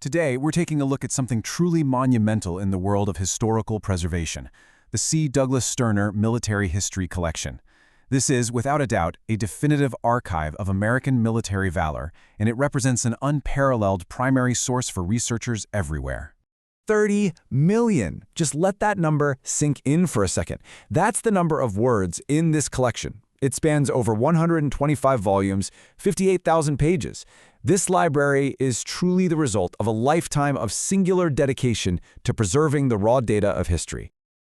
Today, we're taking a look at something truly monumental in the world of historical preservation, the C. Douglas Sterner Military History Collection. This is, without a doubt, a definitive archive of American military valor, and it represents an unparalleled primary source for researchers everywhere. 30 million. Just let that number sink in for a second. That's the number of words in this collection. It spans over 125 volumes, 58,000 pages. This library is truly the result of a lifetime of singular dedication to preserving the raw data of history.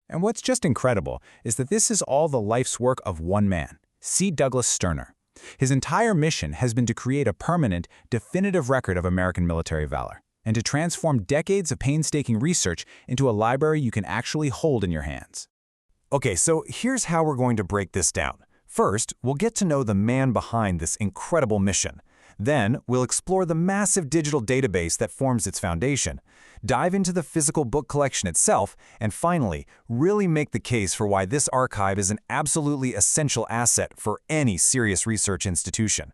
And what's just incredible is that this is all the life's work of one man, C. Douglas Sterner. His entire mission has been to create a permanent, definitive record of American military valor, and to transform decades of painstaking research into a library you can actually hold in your hands. Okay, so here's how we're going to break this down. First, we'll get to know the man behind this incredible mission. Then, we'll explore the massive digital database that forms its foundation, dive into the physical book collection itself, and finally, really make the case for why this archive is an absolutely essential asset for any serious research institution.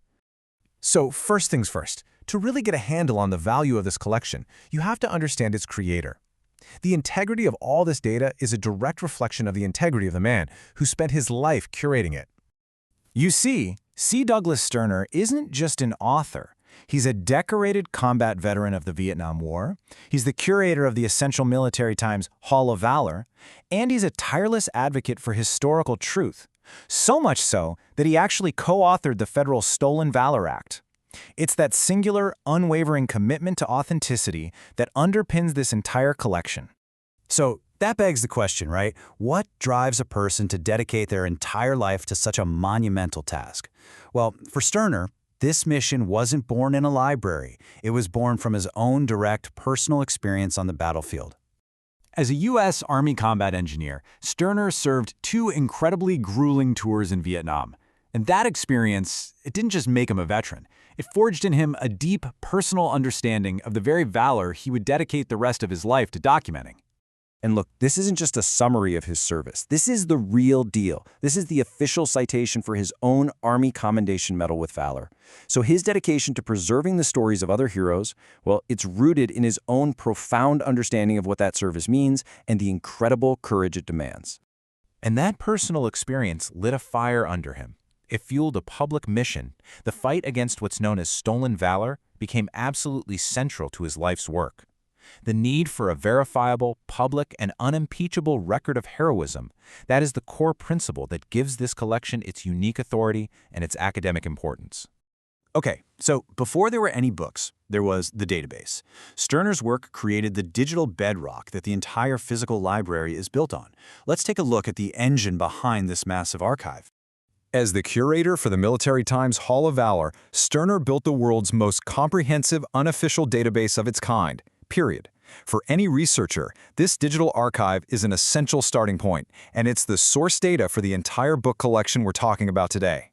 So, first things first, to really get a handle on the value of this collection, you have to understand its creator. The integrity of all this data is a direct reflection of the integrity of the man who spent his life curating it. You see, C. Douglas Sterner isn't just an author. He's a decorated combat veteran of the Vietnam War, he's the curator of the Essential Military Times Hall of Valor, and he's a tireless advocate for historical truth. So much so that he actually co-authored the federal Stolen Valor Act. It's that singular, unwavering commitment to authenticity that underpins this entire collection. So, that begs the question, right? What drives a person to dedicate their entire life to such a monumental task? Well, for Sterner, this mission wasn't born in a library. It was born from his own direct personal experience on the battlefield. As a U.S. Army combat engineer, Sterner served 2 incredibly grueling tours in Vietnam. And that experience, it didn't just make him a veteran. It forged in him a deep, personal understanding of the very valor he would dedicate the rest of his life to documenting. And look, this isn't just a summary of his service. This is the real deal. This is the official citation for his own Army Commendation Medal with Valor. So his dedication to preserving the stories of other heroes, well, it's rooted in his own profound understanding of what that service means and the incredible courage it demands. And that personal experience lit a fire under him. It fueled a public mission. The fight against what's known as stolen valor became absolutely central to his life's work. The need for a verifiable, public, and unimpeachable record of heroism, that is the core principle that gives this collection its unique authority and its academic importance. Okay, so before there were any books, there was the database. Sterner's work created the digital bedrock that the entire physical library is built on. Let's take a look at the engine behind this massive archive. As the curator for the Military Times Hall of Valor, Sterner built the world's most comprehensive unofficial database of its kind. Period. For any researcher, this digital archive is an essential starting point, and it's the source data for the entire book collection we're talking about today.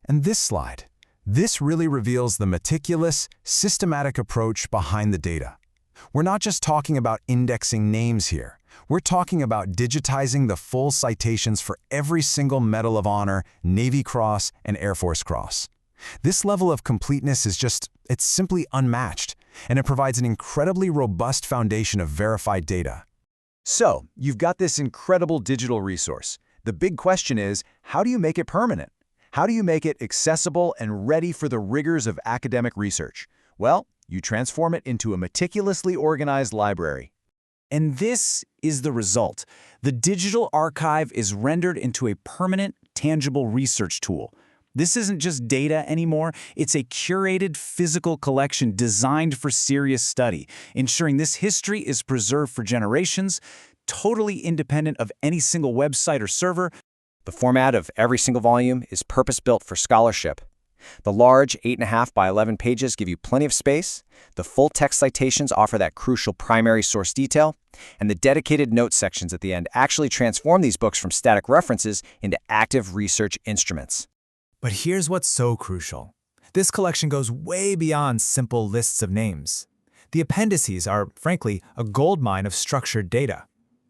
And this really reveals the meticulous, systematic approach behind the data. We're not just talking about indexing names here. We're talking about digitizing the full citations for every single Medal of Honor, Navy Cross, and Air Force Cross. This level of completeness it's simply unmatched, and it provides an incredibly robust foundation of verified data. So, you've got this incredible digital resource. The big question is, how do you make it permanent? How do you make it accessible and ready for the rigors of academic research? Well, you transform it into a meticulously organized library. And this is the result. The digital archive is rendered into a permanent, tangible research tool. This isn't just data anymore, it's a curated physical collection designed for serious study, ensuring this history is preserved for generations, totally independent of any single website or server. The format of every single volume is purpose-built for scholarship. The large 8.5 by 11 pages give you plenty of space, the full-text citations offer that crucial primary source detail, and the dedicated note sections at the end actually transform these books from static references into active research instruments. But here's what's so crucial. This collection goes way beyond simple lists of names. The appendices are, frankly, a goldmine of structured data.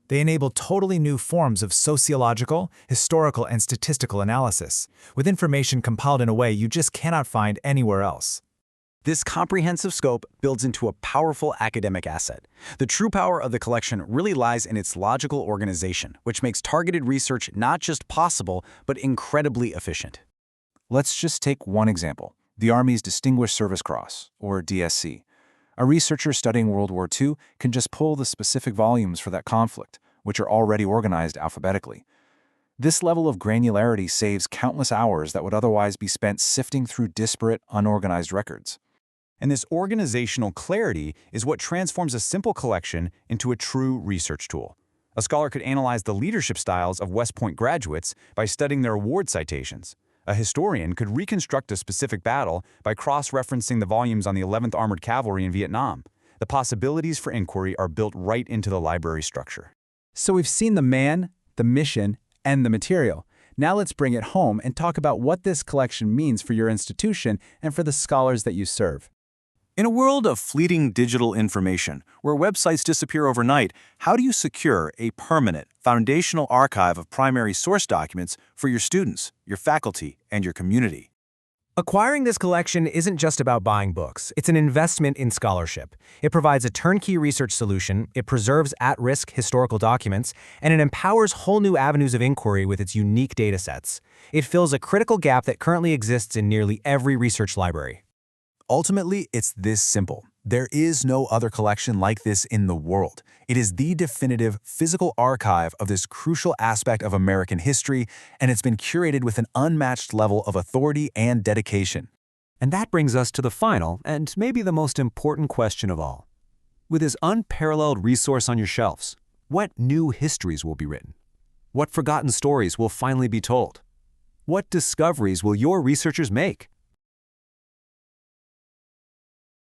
They enable totally new forms of sociological, historical, and statistical analysis, with information compiled in a way you just cannot find anywhere else. This comprehensive scope builds into a powerful academic asset. The true power of the collection really lies in its logical organization, which makes targeted research not just possible, but incredibly efficient. Let's just take one example, the Army's Distinguished Service Cross, or DSC. A researcher studying World War II can just pull the specific volumes for that conflict, which are already organized alphabetically. This level of granularity saves countless hours that would otherwise be spent sifting through disparate, unorganized records. And this organizational clarity is what transforms a simple collection into a true research tool. A scholar could analyze the leadership styles of West Point graduates by studying their award citations. A historian could reconstruct a specific battle by cross-referencing the volumes on the 11th Armored Cavalry in Vietnam. The possibilities for inquiry are built right into the library structure. So we've seen the man, the mission, and the material. Now let's bring it home and talk about what this collection means for your institution and for the scholars that you serve. In a world of fleeting digital information, where websites disappear overnight, how do you secure a permanent, foundational archive of primary source documents for your students, your faculty, and your community? Acquiring this collection isn't just about buying books. It's an investment in scholarship. It provides a turnkey research solution, it preserves at-risk historical documents, and it empowers whole new avenues of inquiry with its unique datasets. It fills a critical gap that currently exists in nearly every research library. Ultimately, it's this simple. There is no other collection like this in the world. It is the definitive physical archive of this crucial aspect of American history, and it's been curated with an unmatched level of authority and dedication. And that brings us to the final and maybe the most important question of all. With this unparalleled resource on your shelves, what new histories will be written? What forgotten stories will finally be told? What discoveries will your researchers make?